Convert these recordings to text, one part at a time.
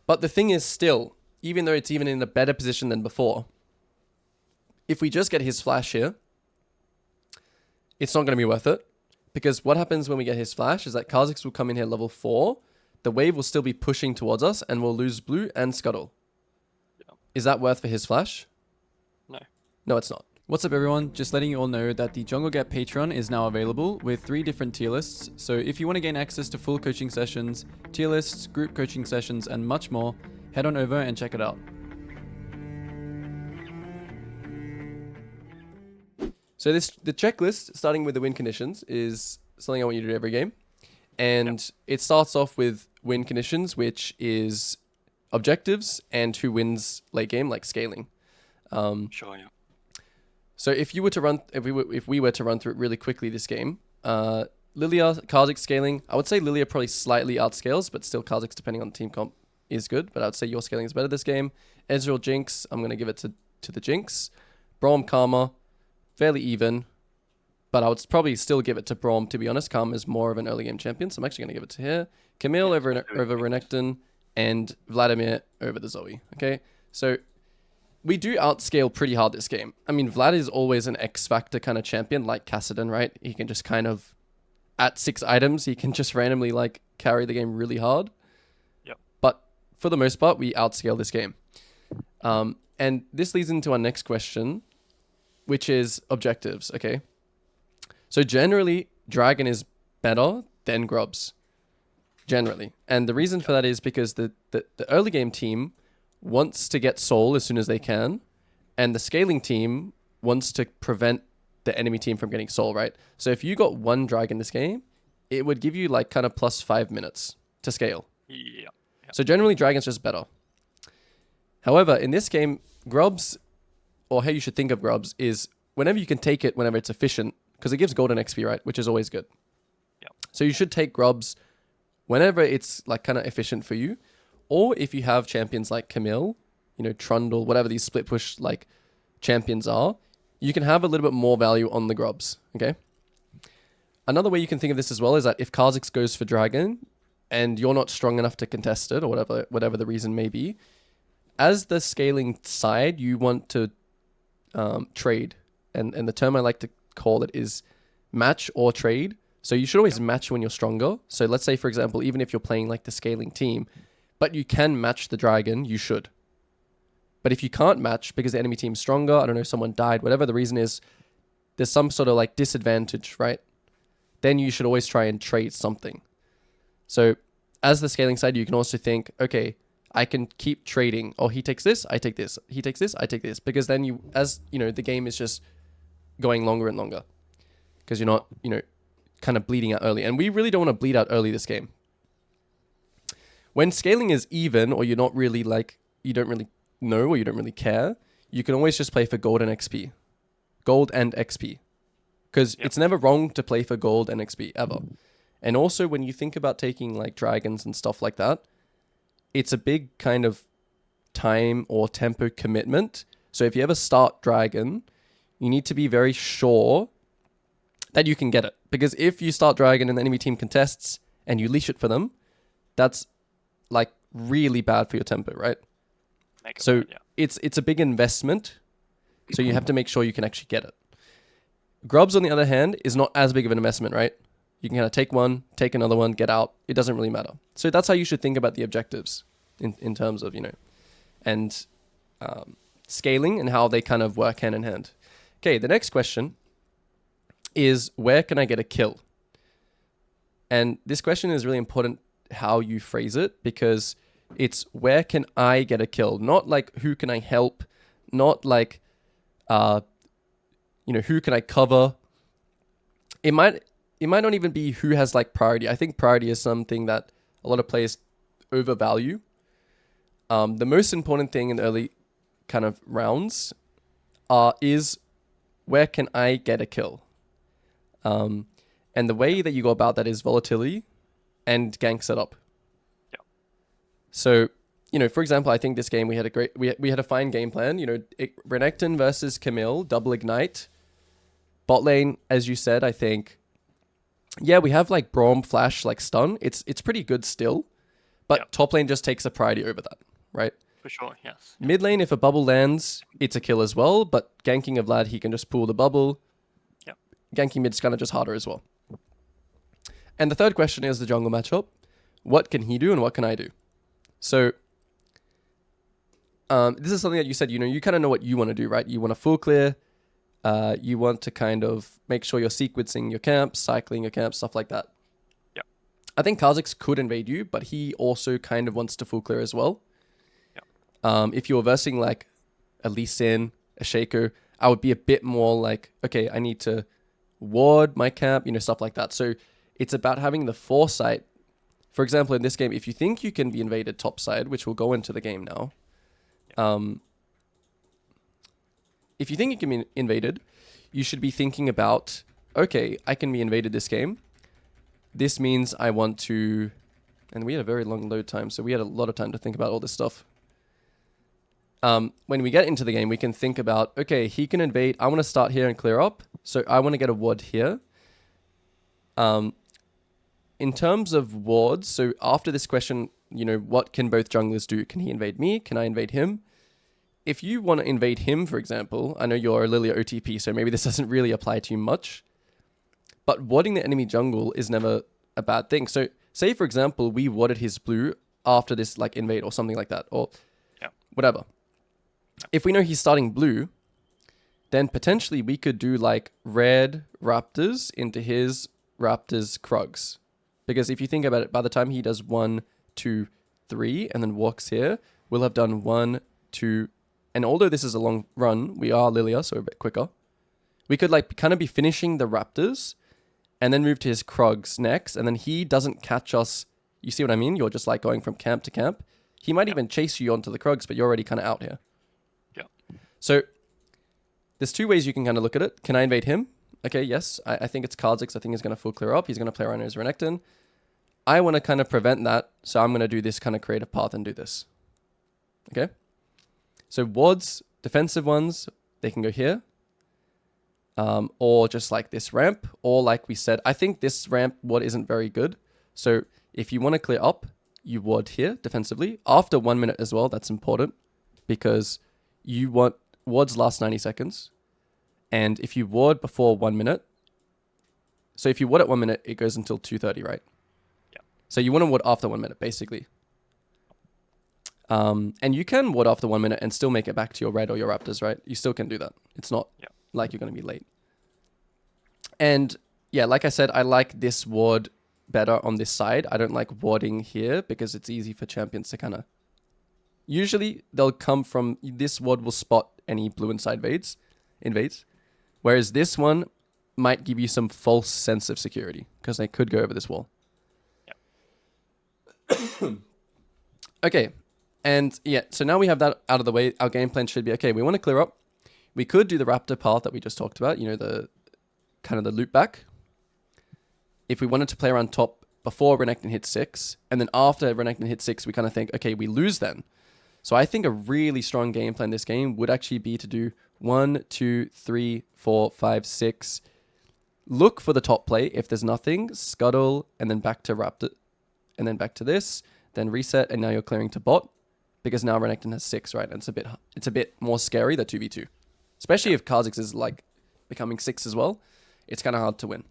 But the thing is still, even though it's even in a better position than before, if we just get his flash here, it's not going to be worth it. Because what happens when we get his flash is that Kha'Zix will come in here level 4, the wave will still be pushing towards us, and we'll lose blue and scuttle. Yeah. Is that worth for his flash? No. No, it's not. What's up everyone, just letting you all know that the Jungle Gap Patreon is now available with 3 different tier lists, so if you want to gain access to full coaching sessions, tier lists, group coaching sessions and much more, head on over and check it out. So the checklist, starting with the win conditions, is something I want you to do every game. And it starts off with win conditions, which is objectives and who wins late game, like scaling. Sure, yeah. So if you were to run, if we were to run through it really quickly this game, Lilia, Kha'Zix scaling, I would say Lilia probably slightly outscales, but still Kha'Zix, depending on the team comp, is good. But I would say your scaling is better this game. Ezreal Jinx, I'm going to give it to the Jinx. Braum Karma, fairly even, but I would probably still give it to Braum, to be honest. Karma is more of an early game champion, so I'm actually going to give it to here. Camille over Renekton, and Vladimir over the Zoe. Okay, so we do outscale pretty hard this game. I mean, Vlad is always an X-Factor kind of champion, like Kassadin, right? He can just kind of, at 6 items, he can just randomly like carry the game really hard. Yep. But for the most part, we outscale this game. And this leads into our next question, which is objectives, okay? So generally, Dragon is better than Grubs. Generally. And the reason for that is because the early game team wants to get Soul as soon as they can, and the scaling team wants to prevent the enemy team from getting Soul, right? So if you got 1 Dragon this game, it would give you like kind of plus 5 minutes to scale. Yeah. So generally, Dragon's just better. However, in this game, Grubs, or how you should think of Grubs, is whenever you can take it, whenever it's efficient, because it gives golden XP, right? Which is always good. Yeah. So you should take Grubs whenever it's like kind of efficient for you. Or if you have champions like Camille, you know, Trundle, whatever these split push like champions are, you can have a little bit more value on the Grubs, okay? Another way you can think of this as well is that if Kha'Zix goes for Dragon and you're not strong enough to contest it, or whatever the reason may be, as the scaling side, you want to trade. And the term I like to call it is match or trade. So you should always match when you're stronger. So let's say, for example, even if you're playing like the scaling team, but you can match the Dragon, you should. But if you can't match because the enemy team's stronger, I don't know, someone died, whatever the reason is, there's some sort of like disadvantage, right? Then you should always try and trade something. So as the scaling side, you can also think, okay, I can keep trading. Oh, he takes this, I take this. He takes this, I take this. Because then you, as you know, the game is just going longer and longer. Because you're not, you know, kind of bleeding out early. And we really don't want to bleed out early this game. When scaling is even, or you're not really like, you don't really know, or you don't really care, you can always just play for gold and XP. Gold and XP. Because it's never wrong to play for gold and XP, ever. And also, when you think about taking like dragons and stuff like that, it's a big kind of time or tempo commitment. So if you ever start dragon, you need to be very sure that you can get it. Because if you start dragon and the enemy team contests and you leash it for them, that's like really bad for your tempo, right? So it's a big investment. So you have to make sure you can actually get it. Grubs, on the other hand, is not as big of an investment, right? You can kind of take one, take another one, get out. It doesn't really matter. So that's how you should think about the objectives in terms of, you know, and scaling and how they kind of work hand in hand. Okay, the next question is, where can I get a kill? And this question is really important how you phrase it, because it's where can I get a kill? Not like who can I help? Not like, you know, who can I cover? It might not even be who has like priority. I think priority is something that a lot of players overvalue. The most important thing in the early kind of rounds is where can I get a kill? And the way that you go about that is volatility and gank setup. Yeah. So, you know, for example, I think this game we had a fine game plan. You know, Renekton versus Camille, double ignite. Bot lane, as you said, I think, yeah, we have like Braum flash like stun. It's pretty good still, But Yep. top lane just takes a priority over that, right? For sure, yes. Mid lane, if a bubble lands, it's a kill as well. But ganking of Vlad, he can just pull the bubble. Yep. Ganking mid's kind of just harder as well. And the third question is the jungle matchup. What can he do and what can I do? So this is something that you said, you kind of know what you want to do, right? You want a full clear. You want to kind of make sure you're sequencing your camps, cycling your camps, stuff like that. Yep. I think Kha'Zix could invade you, but he also kind of wants to full clear as well. Yep. If you're versing like a Lee Sin, a Shaco, I would be a bit more like, okay, I need to ward my camp, stuff like that. So it's about having the foresight. For example, in this game, if you think you can be invaded topside, which will go into the game now, if you think you can be invaded, you should be thinking about, okay, I can be invaded this game. This means I want to, and we had a very long load time, so we had a lot of time to think about all this stuff. When we get into the game, we can think about, okay, he can invade. I want to start here and clear up. So I want to get a ward here. In terms of wards, so after this question, what can both junglers do? Can he invade me? Can I invade him? If you want to invade him, for example, I know you're a Lilia OTP, so maybe this doesn't really apply to you much. But warding the enemy jungle is never a bad thing. So say, for example, we warded his blue after this like invade or something like that, or whatever. If we know he's starting blue, then potentially we could do like red Raptors into his Raptors Krugs. Because if you think about it, by the time he does 1, 2, 3, and then walks here, we'll have done 1, 2, and although this is a long run, we are Lilia, so a bit quicker. We could like kind of be finishing the Raptors and then move to his Krugs next, and then he doesn't catch us. You see what I mean? You're just like going from camp to camp. He might even chase you onto the Krugs, but you're already kind of out here. Yeah. So there's two ways you can kind of look at it. Can I invade him? Okay, yes. I think it's Kha'Zix. I think he's going to full clear up. He's going to play around his Renekton. I want to kind of prevent that, so I'm going to do this kind of creative path and do this. Okay? So wards, defensive ones, they can go here. Or just like this ramp. Or like we said, I think this ramp ward isn't very good. So if you want to clear up, you ward here defensively. After 1 minute as well, that's important. Because you want wards last 90 seconds. And if you ward before 1 minute, so if you ward at 1 minute, it goes until 2:30, right? Yeah. So you want to ward after 1 minute, basically. And you can ward after 1 minute and still make it back to your red or your Raptors, right? You still can do that. It's not like you're going to be late. And yeah, like I said, I like this ward better on this side. I don't like warding here because it's easy for champions to kind of... Usually they'll come from... This ward will spot any blue inside invades. Whereas this one might give you some false sense of security because they could go over this wall. Yeah. Okay. And yeah, so now we have that out of the way. Our game plan should be, okay, we want to clear up. We could do the Raptor path that we just talked about, the kind of the loop back. If we wanted to play around top before Renekton hits 6, and then after Renekton hits 6, we kind of think, okay, we lose then. So I think a really strong game plan this game would actually be to do 1, 2, 3, 4, 5, 6. Look for the top play. If there's nothing, scuttle, and then back to Raptor, and then back to this, then reset, and now you're clearing to bot. Because now Renekton has 6, right? And it's a bit more scary, the 2v2. Especially if Kha'Zix is like becoming 6 as well. It's kind of hard to win.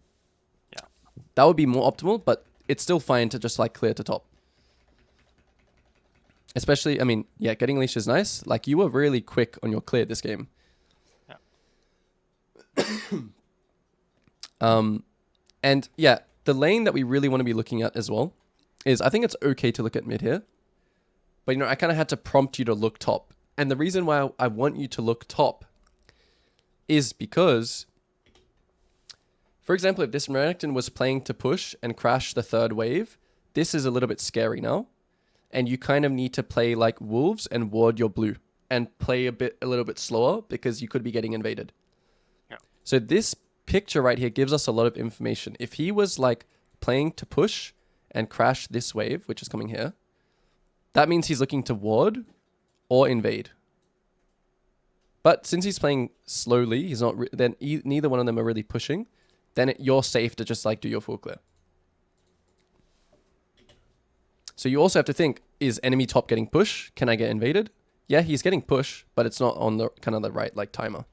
Yeah. That would be more optimal, but it's still fine to just like clear to top. Especially, I mean, yeah, getting leash is nice. Like you were really quick on your clear this game. Yeah. And yeah, the lane that we really want to be looking at as well is I think it's okay to look at mid here. But I kind of had to prompt you to look top. And the reason why I want you to look top is because, for example, if this Renekton was playing to push and crash the third wave, this is a little bit scary now. And you kind of need to play like wolves and ward your blue and play a little bit slower because you could be getting invaded. Yeah. So this picture right here gives us a lot of information. If he was like playing to push and crash this wave, which is coming here, that means he's looking to ward or invade. But since he's playing slowly, he's not. Then neither one of them are really pushing. Then you're safe to just like do your full clear. So you also have to think, is enemy top getting push? Can I get invaded? Yeah, he's getting push, but it's not on the kind of the right like timer.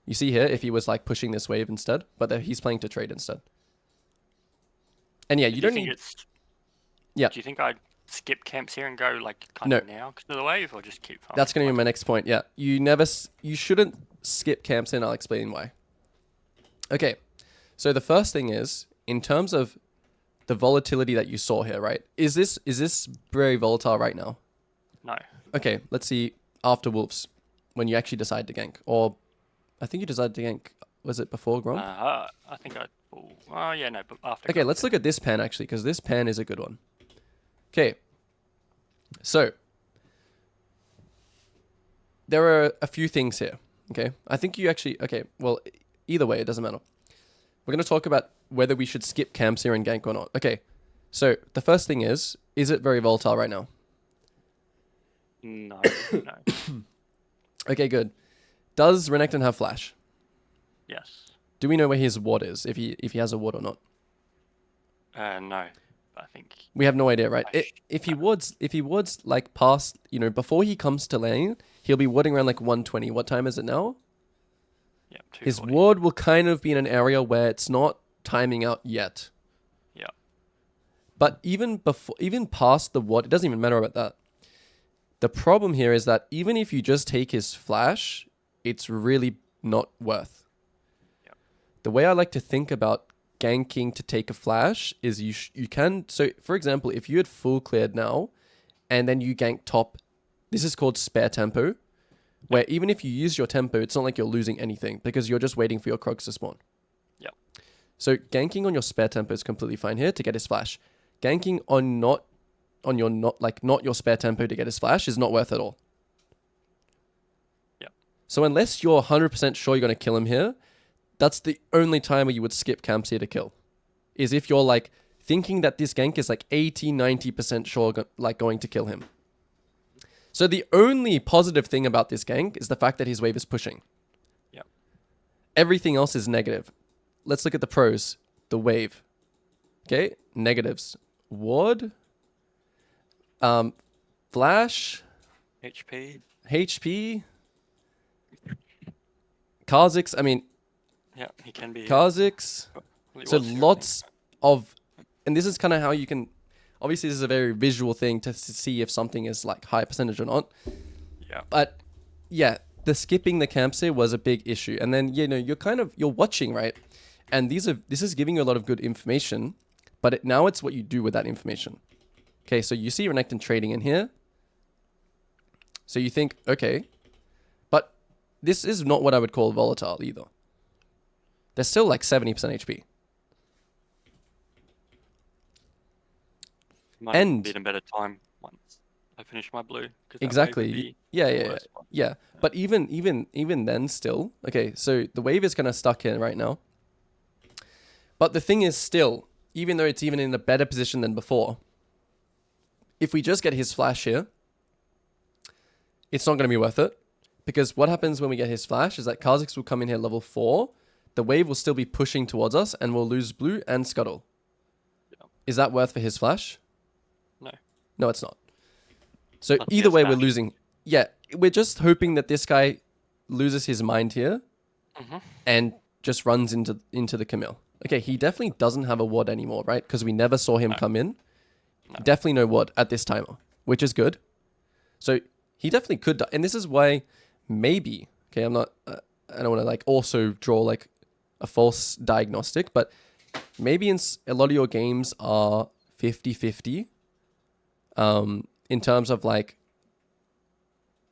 You see here, if he was like pushing this wave instead, but he's playing to trade instead. And yeah, you don't need... Yeah. Do you think I'd skip camps here and go like kind No. of now because of the wave, or just keep? That's going to be my next point. Yeah, you shouldn't skip camps in. I'll explain why. Okay, so the first thing is, in terms of the volatility that you saw here, right? Is this very volatile right now? No. Okay, let's see after Wolves, when you actually decide to gank, or I think you decided to gank. Was it before Grom? I think I. Oh yeah, no. But after. Okay, let's look at this pan actually, because this pan is a good one. Okay, so there are a few things here. Okay, I think you actually. Okay, well, either way, it doesn't matter. We're going to talk about whether we should skip camps here and gank or not. Okay, so the first thing is it very volatile right now? No. No. Okay, good. Does Renekton have flash? Yes. Do we know where his ward is, if he has a ward or not? No. I think. We have no idea, right? If he wards like past, before he comes to lane, he'll be warding around like 120. What time is it now? Yeah. His 240. ward will kind of be in an area where it's not timing out yet. Yeah. But even past the ward, it doesn't even matter about that. The problem here is that even if you just take his flash, it's really not worth. Yep. The way I like to think about ganking to take a flash is you can... So, for example, if you had full cleared now, and then you gank top, this is called spare tempo, where even if you use your tempo, it's not like you're losing anything, because you're just waiting for your Krogs to spawn. Yep. So, ganking on your spare tempo is completely fine here to get his flash. Ganking on not your spare tempo to get his flash is not worth it at all. Yep. So unless you're 100% sure you're going to kill him here, that's the only time where you would skip camps here to kill. Is if you're like thinking that this gank is like 80-90% sure going to kill him. So the only positive thing about this gank is the fact that his wave is pushing. Yep. Everything else is negative. Let's look at the pros. The wave. Okay, negatives. Ward. Flash, HP, Kha'Zix. I mean, yeah, he can be. Kha'Zix. Well, he So was here, I lots of, and this is kind of how you can. Obviously, this is a very visual thing to see if something is like high percentage or not. think. Yeah. But yeah, the skipping the camps here was a big issue, and then you're watching, right, and this is giving you a lot of good information, but now it's what you do with that information. Okay, so you see Renekton trading in here. So you think, okay, but this is not what I would call volatile either. They're still like 70% HP. Might And- be in a better time once I finish my blue. 'Cause that wave would Exactly. be Yeah, the yeah, worst one. yeah. But even then still, okay, so the wave is kind of stuck here right now. But the thing is still, even though it's even in a better position than before, if we just get his flash here, it's not going to be worth it. Because what happens when we get his flash is that Kha'Zix will come in here level 4, the wave will still be pushing towards us, and we'll lose blue and scuttle. Yeah. Is that worth for his flash? No. No, it's not. So Not either his way, we're flash. losing. Yeah, we're just hoping that this guy loses his mind here Mhm. and just runs into the Camille. Okay, he definitely doesn't have a ward anymore, right? Because we never saw him come in. No. Definitely no ward at this timer, which is good. So he definitely could die. And this is why maybe, okay, I don't want to like also draw like a false diagnostic, but maybe a lot of your games are 50-50 in terms of like,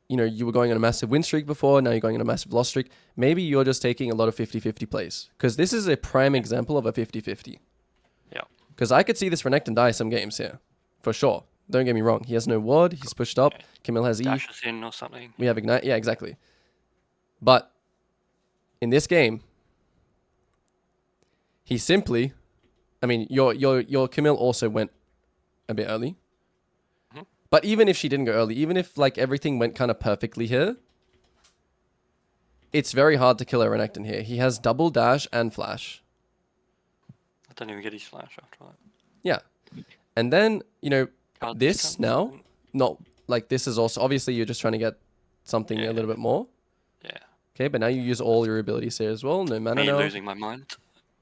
you were going on a massive win streak before, now you're going on a massive loss streak. Maybe you're just taking a lot of 50-50 plays, because this is a prime example of a 50-50. Yeah. Because I could see this Renekton die some games here, for sure. Don't get me wrong. He has no ward. He's pushed up. Okay. Camille has E. Dashes in or something. We have Ignite. Yeah, exactly. But in this game, he simply... I mean, your Camille also went a bit early. Mhm. But even if she didn't go early, even if like everything went kind of perfectly here, it's very hard to kill a Renekton here. He has double dash and flash. I don't even get his flash after that. Yeah. And then, you know, Cards this comes now, in. not like this is also, obviously you're just trying to get something a Yeah. little bit more. Yeah. Okay, but now you use all your abilities here as well. No mana Me now. losing my mind.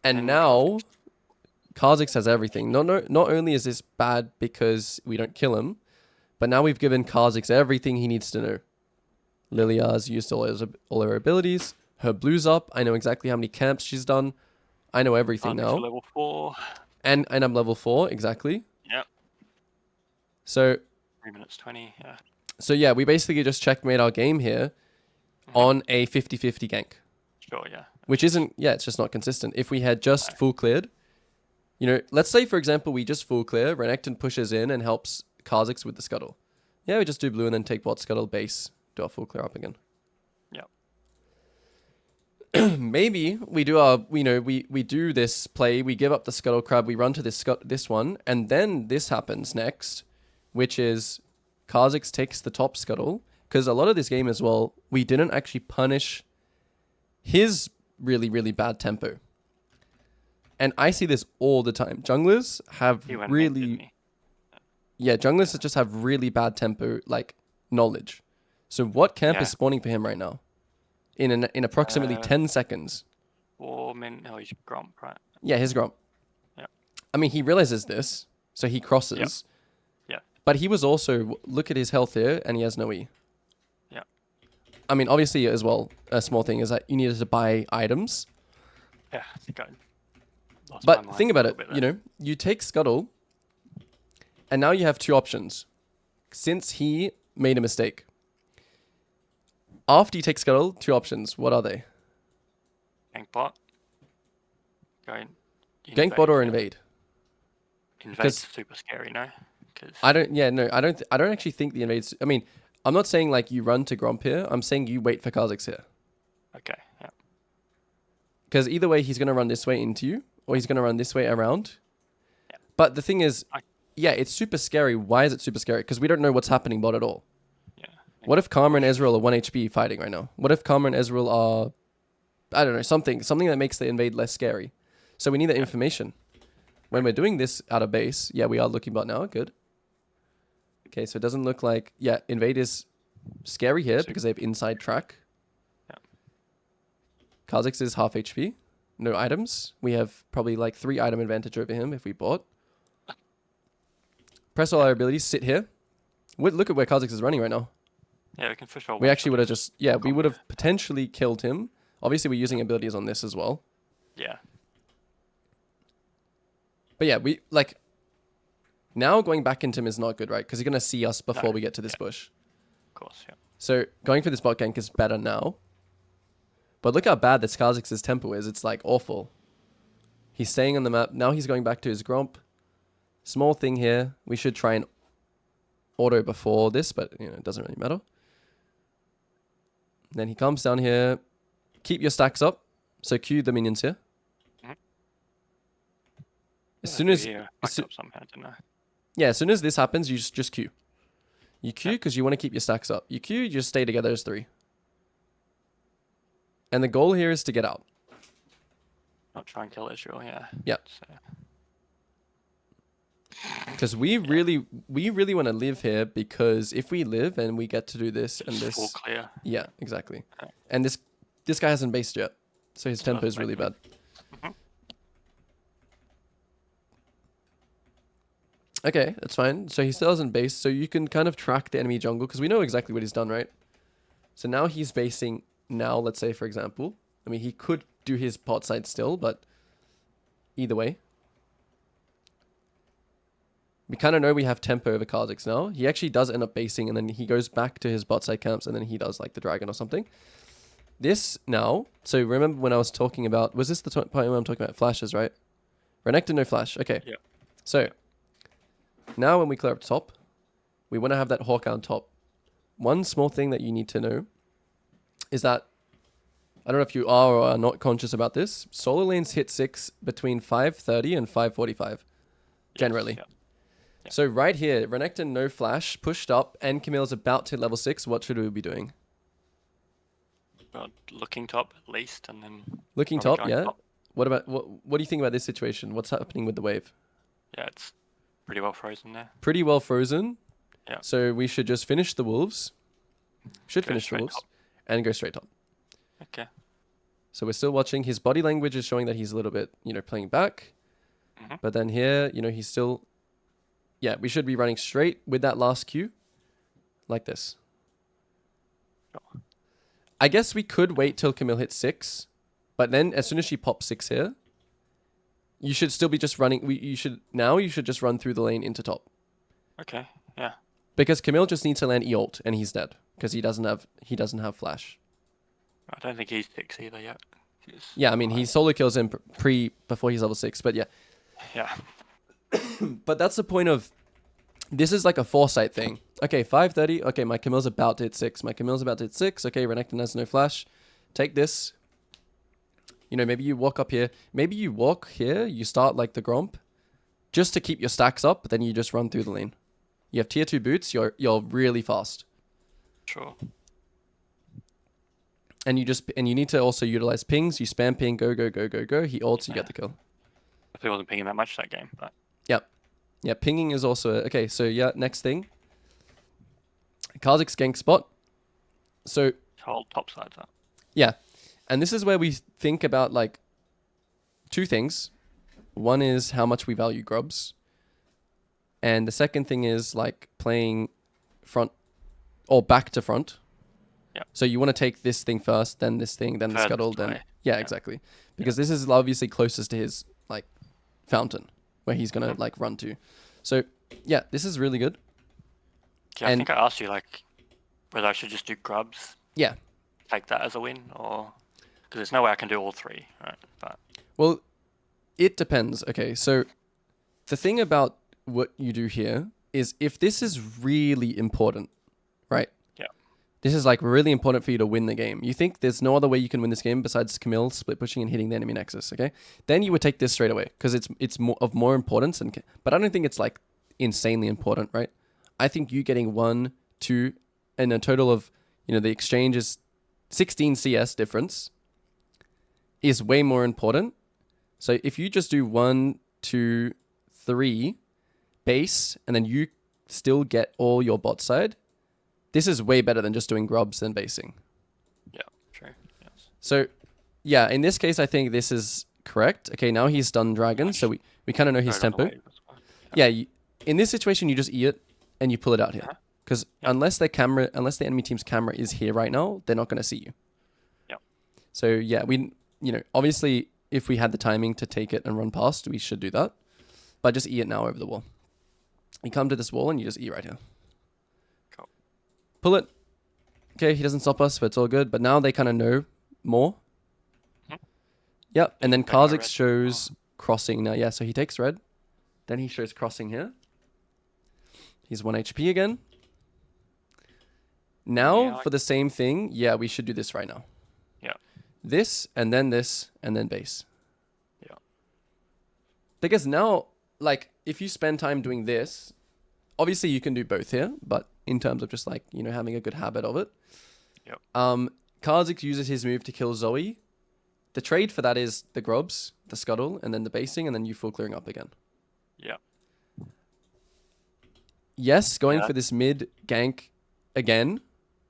And and now, Kha'Zix has everything. Not only is this bad because we don't kill him, but now we've given Kha'Zix everything he needs to know. Lilia's used all her abilities. Her blue's up. I know exactly how many camps she's done. I know everything Advantage for now. level 4. And I'm level 4, exactly. Yep. So 3 minutes 20. Yeah. so yeah, we basically just checkmate our game here on a 50-50 gank. Sure. Yeah. Which isn't, yeah, it's just not consistent. If we had just full cleared, you know, let's say, for example, we just full clear, Renekton pushes in and helps Kha'Zix with the scuttle. Yeah, we just do blue and then take bot scuttle base, do our full clear up again. Yep. Maybe we do our, you know, we do this play, we give up the scuttle crab, we run to this one, and then this happens next, which is Kha'Zix takes the top scuttle, because a lot of this game as well, we didn't actually punish his really, really bad tempo. And I see this all the time. Junglers have He went mid, didn't really, he? yeah, junglers just have really bad tempo, like, knowledge. So what camp Yeah. is spawning for him right now? In approximately 10 seconds. Or oh, he's Gromp, right? Yeah, his Gromp. Yeah. I mean, he realizes this, so he crosses. Yeah. But he was also, look at his health here, and he has no E. Yeah. I mean, obviously, as well, a small thing is that you needed to buy items. Yeah, I think I lost my But mind think a about little it, bit you there. know, you take Scuttle, and now you have two options. Since he made a mistake. After you take Scuttle, two options. What are they? Gank bot. Go Gank bot or yeah. invade? Invade's super scary, no? Because I don't actually think the invades. I mean, I'm not saying like you run to Gromp here. I'm saying you wait for Kha'Zix here. okay, yeah. Because either way, he's going to run this way into you, or he's going to run this way around. Yeah. But the thing is, yeah, it's super scary. Why is it super scary? Because we don't know what's happening bot at all. Yeah. What if Karma and Ezreal are 1 HP fighting right now? What if Karma and Ezreal are, I don't know, something that makes the invade less scary? So we need that information. When we're doing this out of base, yeah, we are looking bot now. Good. Okay, so it doesn't look like, yeah, invade is scary here because they have inside track. Yeah. Kha'Zix is half HP. No items. We have probably like 3 item advantage over him if we bought. Press all our abilities. Sit here. Look at where Kha'Zix is running right now. Yeah, we can for sure. We actually would have just, yeah, we combo. would have potentially killed him. Obviously, we're using abilities on this as well. Yeah. But yeah, we, like, now going back into him is not good, right? Because he's going to see us before No, we get to this yeah. bush. Of course, yeah. So going for this bot gank is better now. But look how bad this Kha'Zix's tempo is. It's like awful. He's staying on the map. Now he's going back to his Gromp. Small thing here. We should try and auto before this, but you know, it doesn't really matter. Then he comes down here. Keep your stacks up. So Q the minions here. Mhm. As soon as, Yeah, as soo- up somehow, didn't I? yeah, as soon as this happens, you just Q. You Q because you want to keep your stacks up. You Q, you just stay together as 3. And the goal here is to get out. Not try and kill Israel, yeah. Yeah. So, Because we really want to live here, because if we live and we get to do this and just full this, clear. yeah, exactly. Yeah. And this guy hasn't based yet, so his tempo is really bad. Mhm. Okay, that's fine. So he still hasn't based, so you can kind of track the enemy jungle because we know exactly what he's done, right? So now he's basing now, let's say, for example. I mean, he could do his pot side still, but either way. We kind of know we have tempo over Kha'Zix now. He actually does end up basing, and then he goes back to his bot side camps, and then he does like the dragon or something. This now, so remember when I was talking about, was this the point when I'm talking about flashes, right? Renekton, no flash. Okay. Yeah. So, now when we clear up top, we want to have that Hawk on top. One small thing that you need to know is that, I don't know if you are or are not conscious about this, solo lanes hit 6 between 5:30 and 5:45, generally. Yes, yeah. So right here, Renekton no flash, pushed up, and Camille's about to level 6. What should we be doing? Well, looking top at least, and then Looking probably top, going yeah? What do you think about this situation? What's happening with the wave? Yeah, it's pretty well frozen there. Pretty well frozen. Yeah. So we should just finish the wolves. Should Go finish the straight wolves top. and go straight top. Okay. So we're still watching. His body language is showing that he's a little bit, playing back. Mhm. But then here, he's still... Yeah, we should be running straight with that last Q. Like this. Sure. I guess we could wait till Camille hits 6. But then as soon as she pops 6 here, you should still be just running... You should just run through the lane into top. Okay. Yeah. Because Camille just needs to land E-ult and he's dead. Because he doesn't have flash. I don't think he's 6 either yet. He's Yeah, I mean, he high. solo kills him before he's level 6. But yeah. Yeah. But that's the point of... This is like a foresight thing. Okay, 5:30. Okay, my Camille's about to hit 6. Okay, Renekton has no flash. Take this. Maybe you walk up here. Maybe you walk here. You start like the Gromp. Just to keep your stacks up. But then you just run through the lane. You have tier 2 boots. You're really fast. Sure. And you need to also utilize pings. You spam ping. Go. He ults. You get the kill. I wasn't pinging that much that game, but Yep. Yeah, pinging is also... Okay, so yeah, next thing. Kha'Zix's gank spot. So, whole top side's up. yeah. And this is where we think about, like, 2 things. One is how much we value grubs. And the second thing is, like, playing front... Or back to front. Yep. So you want to take this thing first, then this thing, then the Furthest scuttle, then... away. Yeah, Yeah. exactly. Because this is obviously closest to his, like, fountain. Where he's going to, like, run to. So, yeah, this is really good. Yeah, I And- think I asked you like whether I should just do grubs, Yeah. take that as a win, or because there's no way I can do all 3, right? But Well, it depends. Okay, so the thing about what you do here is if this is really important, right? Yeah. This is like really important for you to win the game. You think there's no other way you can win this game besides Camille split pushing and hitting the enemy nexus, okay? Then you would take this straight away because it's more importance, but I don't think it's like insanely important, right? I think you getting 1, 2, and a total of, the exchange is 16 CS difference is way more important. So if you just do 1, 2, 3 base, and then you still get all your bot side, this is way better than just doing grubs than basing. yeah, true. Yes. So yeah, in this case, I think this is correct. Okay, now he's done dragon, so we kind of know his Right on the tempo. wave as well. Yeah, in this situation, you just E it and you pull it out here. Uh-huh. Because unless the enemy team's camera is here right now, they're not going to see you. Yep. So yeah, obviously, if we had the timing to take it and run past, we should do that. But just E it now over the wall. You come to this wall and you just E right here. Cool. Pull it. Okay, he doesn't stop us, but it's all good. But now they kind of know more. Mhm. Yep, and then Take my Kha'Zix red. shows crossing now. Yeah, so he takes red. Then he shows crossing here. He's 1 HP again. Now, Yeah, for the same thing, yeah, we should do this right now. Yeah. This, and then base. Yeah. Because now, like, if you spend time doing this, obviously you can do both here, but in terms of just, like, having a good habit of it. Yep. Kha'Zix uses his move to kill Zoe. The trade for that is the grubs, the scuttle, and then the basing, and then you full clearing up again. Yeah. Yes, going Yeah. for this mid gank again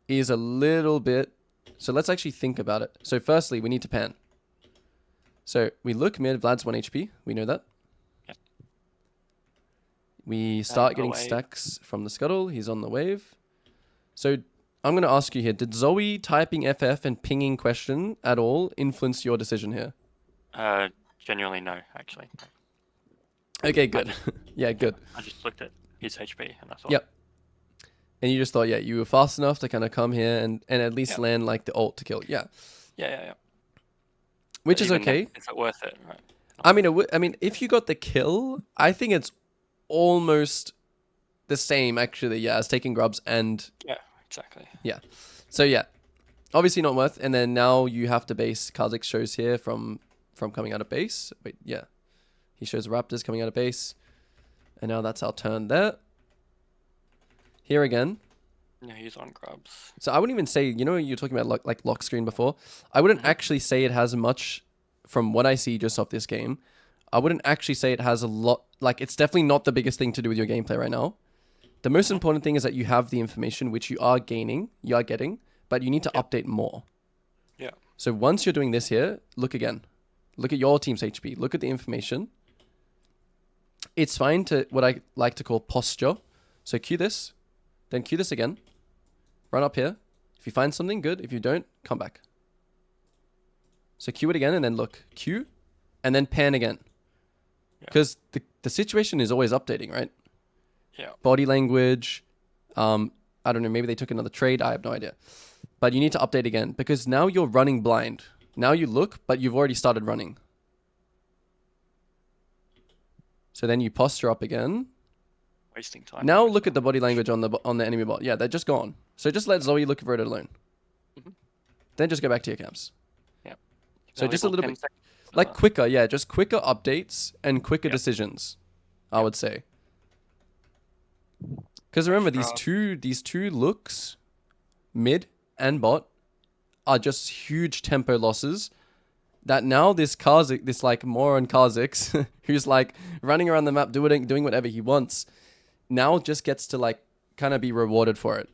is a little bit... So let's actually think about it. So firstly, we need to pan. So we look mid, Vlad's 1 HP. We know that. Yep. We start the getting wave. stacks from the scuttle. He's on the wave. So I'm going to ask you here, did Zoe typing FF and pinging question at all influence your decision here? Genuinely no, actually. Okay, good. Yeah, good. I just looked at his HP and that's all. Yep. And you just thought, yeah, you were fast enough to kind of come here and at least Yep. land like the ult to kill. Yeah. Yeah. Which But is even okay. then, is it worth it? Right. I mean, if you got the kill, I think it's almost the same actually, yeah, as taking grubs and Yeah, exactly. so yeah. Obviously not worth, and then now you have to base Kha'Zix shows here from coming out of base. Wait, yeah. He shows Raptors coming out of base. And now that's our turn there. Here again. Yeah, he's on grubs. So I wouldn't even say, you're talking about like lock screen before. I wouldn't actually say it has much from what I see just off this game. I wouldn't actually say it has a lot. Like, it's definitely not the biggest thing to do with your gameplay right now. The most important thing is that you have the information which you are getting, but you need to update more. Yeah. So once you're doing this here, look again. Look at your team's HP. Look at the information. It's fine to what I like to call posture. So cue this, then cue this again. Run up here. If you find something, good. If you don't, come back. So cue it again and then look. Cue and then pan again. Because the situation is always updating, right? Yeah. Body language. I don't know. Maybe they took another trade. I have no idea. But you need to update again because now you're running blind. Now you look, but you've already started running. So then you posture up again. Wasting time. Now look at the body language on the enemy bot. Yeah, they're just gone. So just let Zoe look for it alone. Then just go back to your camps. Yeah. So just a little bit, like quicker, yeah, just quicker updates and quicker decisions, I would say. Because remember, these two looks, mid and bot, are just huge tempo losses. That now this Kha'Zix, this like moron Kha'Zix, who's like running around the map doing whatever he wants, now just gets to like kind of be rewarded for it.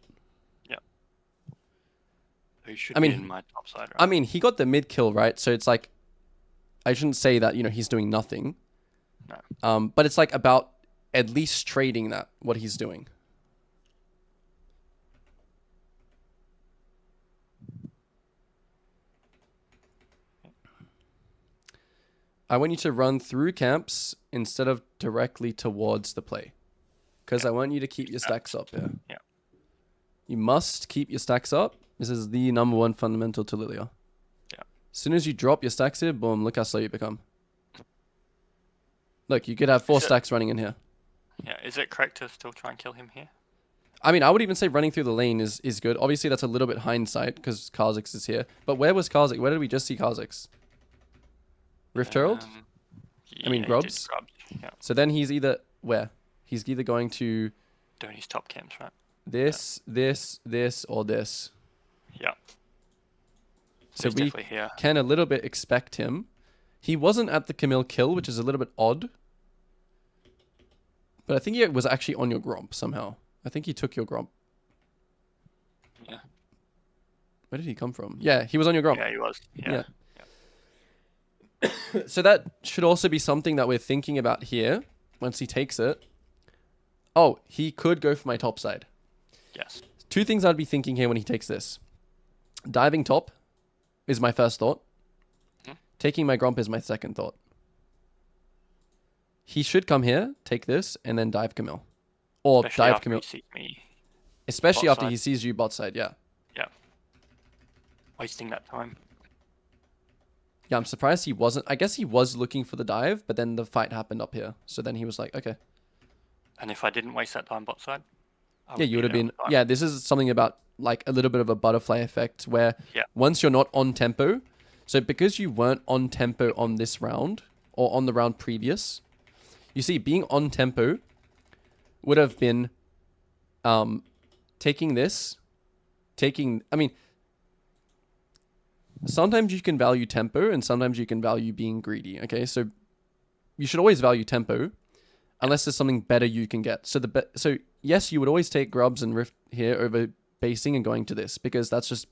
Yeah. He should be in my top side, right? I mean, he got the mid kill, right? So it's like, I shouldn't say that, he's doing nothing. No. But it's like about at least trading that, what he's doing. I want you to run through camps instead of directly towards the play. Because I want you to keep your stacks up here. Yeah. You must keep your stacks up. This is the number one fundamental to Lilia. Yeah. As soon as you drop your stacks here, boom, look how slow you become. Look, you could have 4 stacks running in here. Yeah, is it correct to still try and kill him here? I mean, I would even say running through the lane is good. Obviously, that's a little bit hindsight because Kha'Zix is here. But where was Kha'Zix? Where did we just see Kha'Zix? Rift Herald? I mean, Grubs? Yeah. So then he's either... Where? He's either going to... Doing his top camps, right? This, or this. Yeah. So he's we definitely here. can a little bit expect him. He wasn't at the Camille kill, which is a little bit odd. But I think he was actually on your Gromp somehow. I think he took your Gromp. Yeah. Where did he come from? Yeah, he was on your Gromp. Yeah, he was. Yeah. So that should also be something that we're thinking about here once he takes it. Oh, he could go for my top side. Yes. 2 things I'd be thinking here when he takes this. Diving top is my first thought. Taking my Gromp is my second thought. He should come here, take this, and then dive Camille. Or Especially dive Camille. Especially bot after side. he sees you bot side, yeah. Yeah. Wasting that time. Yeah, I'm surprised he wasn't. I guess he was looking for the dive, but then the fight happened up here. So then he was like, okay. And if I didn't waste that time bot side, Yeah, you would have been. Yeah, this is something about like a little bit of a butterfly effect where once you're not on tempo, so because you weren't on tempo on this round or on the round previous, you see, being on tempo would have been taking this, I mean, sometimes you can value tempo and sometimes you can value being greedy. Okay, so you should always value tempo unless there's something better you can get. So so yes, you would always take Grubs and Rift here over basing and going to this because that's just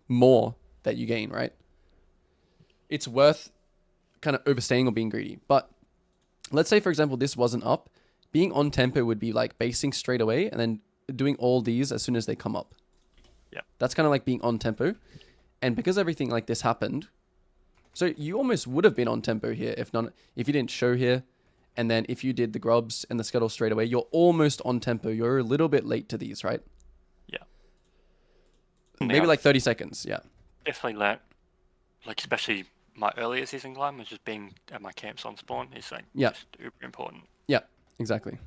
more that you gain, right? It's worth kind of overstaying or being greedy. But let's say, for example, this wasn't up. Being on tempo would be like basing straight away and then doing all these as soon as they come up. Yeah. That's kind of like being on tempo. And because everything like this happened, so you almost would have been on tempo here if you didn't show here. And then if you did the Grubs and the Scuttle straight away, you're almost on tempo. You're a little bit late to these, right? Yeah. Maybe like 30 seconds, yeah. Definitely learnt, like especially my earlier season climb was just being at my camps on spawn is like just uber important. Yeah, exactly.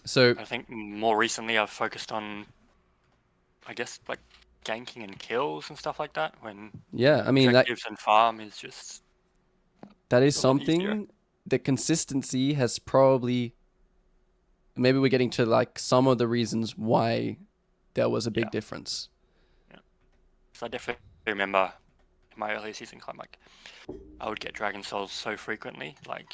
So I think more recently I've focused on, I guess, like ganking and kills and stuff like that. When I mean objectives and farm is just that is a lot something. easier. The consistency has probably. Maybe we're getting to like some of the reasons why there was a big difference. Yeah. So I definitely remember my earlier season climb, like I would get Dragon Souls so frequently, like,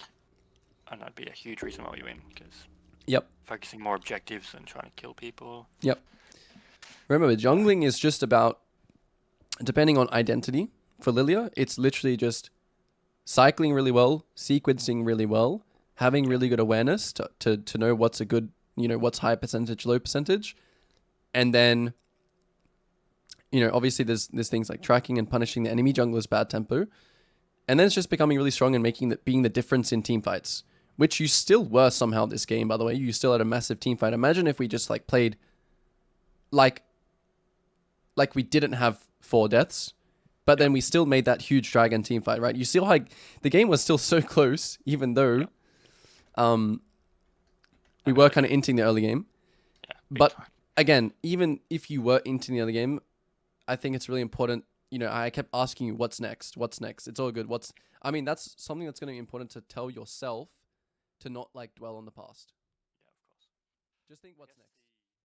and that'd be a huge reason why we win, because Yep. focusing more objectives than trying to kill people. Yep. Remember, jungling is just about, depending on identity, for Lilia, it's literally just cycling really well, sequencing really well, having really good awareness to know what's a good, what's high percentage, low percentage. And then, obviously there's things like tracking and punishing the enemy jungler's bad tempo. And then it's just becoming really strong and being the difference in team fights, which you still were somehow this game, by the way. You still had a massive team fight. Imagine if we just like played like we didn't have 4 deaths, but then we still made that huge dragon team fight, right? You still like the game was still so close, even though we were kind of inting the early game. Yeah, but again, even if you were inting the early game, I think it's really important. I kept asking you, what's next? What's next? It's all good. That's something that's going to be important to tell yourself, to not like dwell on the past. Yeah, of course. Just think what's next.